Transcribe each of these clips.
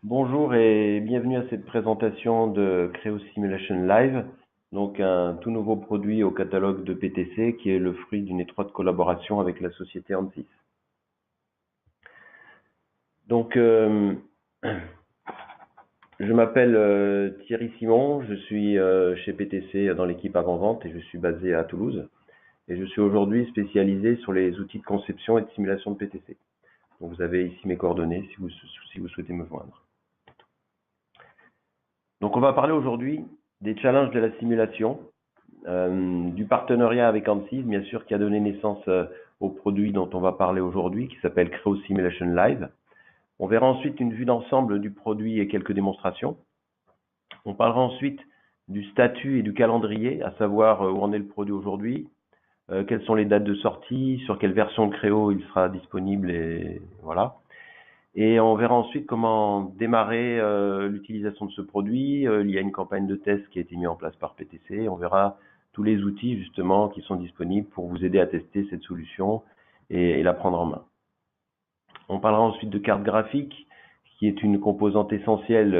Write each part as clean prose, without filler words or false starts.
Bonjour et bienvenue à cette présentation de Creo Simulation Live, donc un tout nouveau produit au catalogue de PTC qui est le fruit d'une étroite collaboration avec la société Ansys. Donc, je m'appelle Thierry Simon, je suis chez PTC dans l'équipe avant-vente et je suis basé à Toulouse. Et je suis aujourd'hui spécialisé sur les outils de conception et de simulation de PTC. Donc, vous avez ici mes coordonnées si vous souhaitez me joindre. Donc, on va parler aujourd'hui des challenges de la simulation, du partenariat avec Ansys, bien sûr, qui a donné naissance au produit dont on va parler aujourd'hui, qui s'appelle Creo Simulation Live. On verra ensuite une vue d'ensemble du produit et quelques démonstrations. On parlera ensuite du statut et du calendrier, à savoir où en est le produit aujourd'hui, quelles sont les dates de sortie, sur quelle version de Creo il sera disponible, et voilà. Et on verra ensuite comment démarrer l'utilisation de ce produit. Il y a une campagne de test qui a été mise en place par PTC. On verra tous les outils justement qui sont disponibles pour vous aider à tester cette solution et la prendre en main. On parlera ensuite de carte graphique, qui est une composante essentielle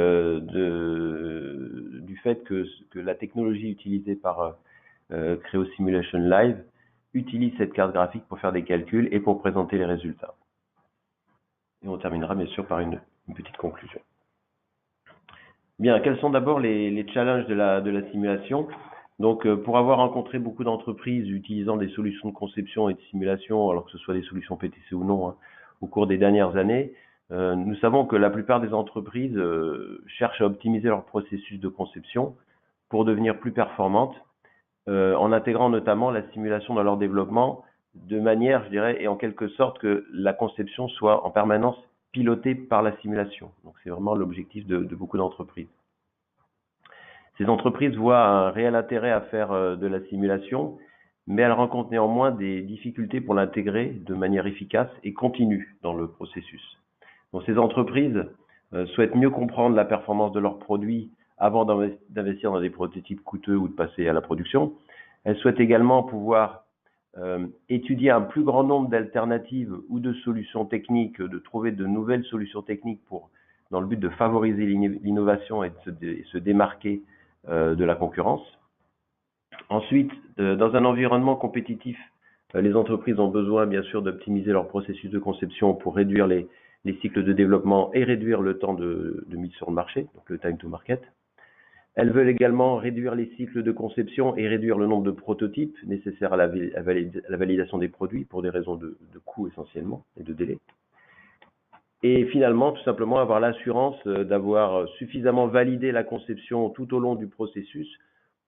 du fait que la technologie utilisée par Creo Simulation Live utilise cette carte graphique pour faire des calculs et pour présenter les résultats. Et on terminera bien sûr par une petite conclusion. Bien, quels sont d'abord les challenges de la simulation? Donc, pour avoir rencontré beaucoup d'entreprises utilisant des solutions de conception et de simulation, alors que ce soit des solutions PTC ou non, au cours des dernières années, nous savons que la plupart des entreprises cherchent à optimiser leur processus de conception pour devenir plus performantes, en intégrant notamment la simulation dans leur développement, de manière, je dirais, et en quelque sorte que la conception soit en permanence pilotée par la simulation. Donc c'est vraiment l'objectif de beaucoup d'entreprises. Ces entreprises voient un réel intérêt à faire de la simulation, mais elles rencontrent néanmoins des difficultés pour l'intégrer de manière efficace et continue dans le processus. Donc ces entreprises souhaitent mieux comprendre la performance de leurs produits avant d'investir dans des prototypes coûteux ou de passer à la production. Elles souhaitent également pouvoir étudier un plus grand nombre d'alternatives ou de solutions techniques, de trouver de nouvelles solutions techniques dans le but de favoriser l'innovation et de se démarquer de la concurrence. Ensuite, dans un environnement compétitif, les entreprises ont besoin bien sûr d'optimiser leur processus de conception pour réduire les cycles de développement et réduire le temps de mise sur le marché, donc le time to market. Elles veulent également réduire les cycles de conception et réduire le nombre de prototypes nécessaires à la validation des produits pour des raisons de coût essentiellement et de délai. Et finalement, tout simplement avoir l'assurance d'avoir suffisamment validé la conception tout au long du processus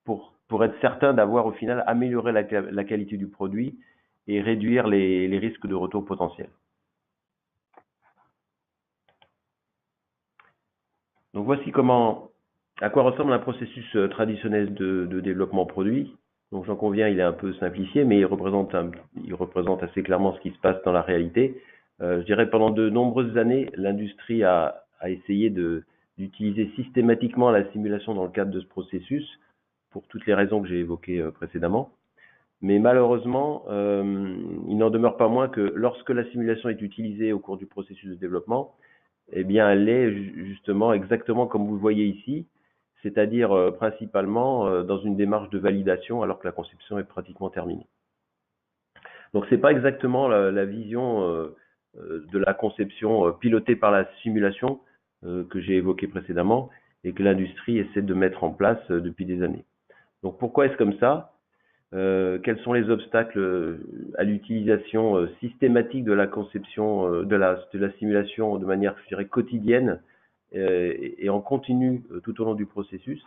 pour être certain d'avoir au final amélioré la qualité du produit et réduire les risques de retour potentiels. Donc voici à quoi ressemble un processus traditionnel de développement produit. Donc j'en conviens, il est un peu simplifié, mais il représente assez clairement ce qui se passe dans la réalité. Je dirais pendant de nombreuses années, l'industrie a essayé d'utiliser systématiquement la simulation dans le cadre de ce processus, pour toutes les raisons que j'ai évoquées précédemment. Mais malheureusement, il n'en demeure pas moins que lorsque la simulation est utilisée au cours du processus de développement, eh bien, elle est justement exactement comme vous le voyez ici, c'est-à-dire principalement dans une démarche de validation alors que la conception est pratiquement terminée. Donc, c'est pas exactement la vision de la conception pilotée par la simulation que j'ai évoquée précédemment et que l'industrie essaie de mettre en place depuis des années. Donc, pourquoi est-ce comme ça? Quels sont les obstacles à l'utilisation systématique de la conception de la simulation de manière, je dirais, quotidienne et en continu tout au long du processus?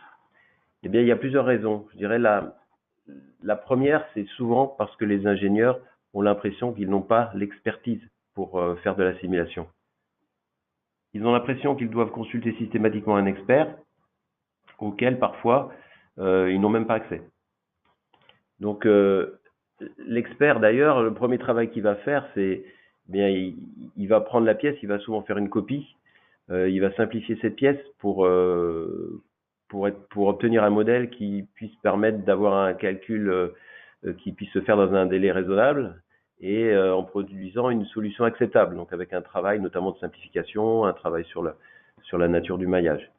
Eh bien, il y a plusieurs raisons. Je dirais la première, c'est souvent parce que les ingénieurs ont l'impression qu'ils n'ont pas l'expertise pour faire de la simulation. Ils ont l'impression qu'ils doivent consulter systématiquement un expert auquel parfois ils n'ont même pas accès. Donc, l'expert, d'ailleurs, le premier travail qu'il va faire, c'est, bien, il va prendre la pièce, il va souvent faire une copie, il va simplifier cette pièce pour obtenir un modèle qui puisse permettre d'avoir un calcul qui puisse se faire dans un délai raisonnable et en produisant une solution acceptable. Donc, avec un travail notamment de simplification, un travail sur sur la nature du maillage.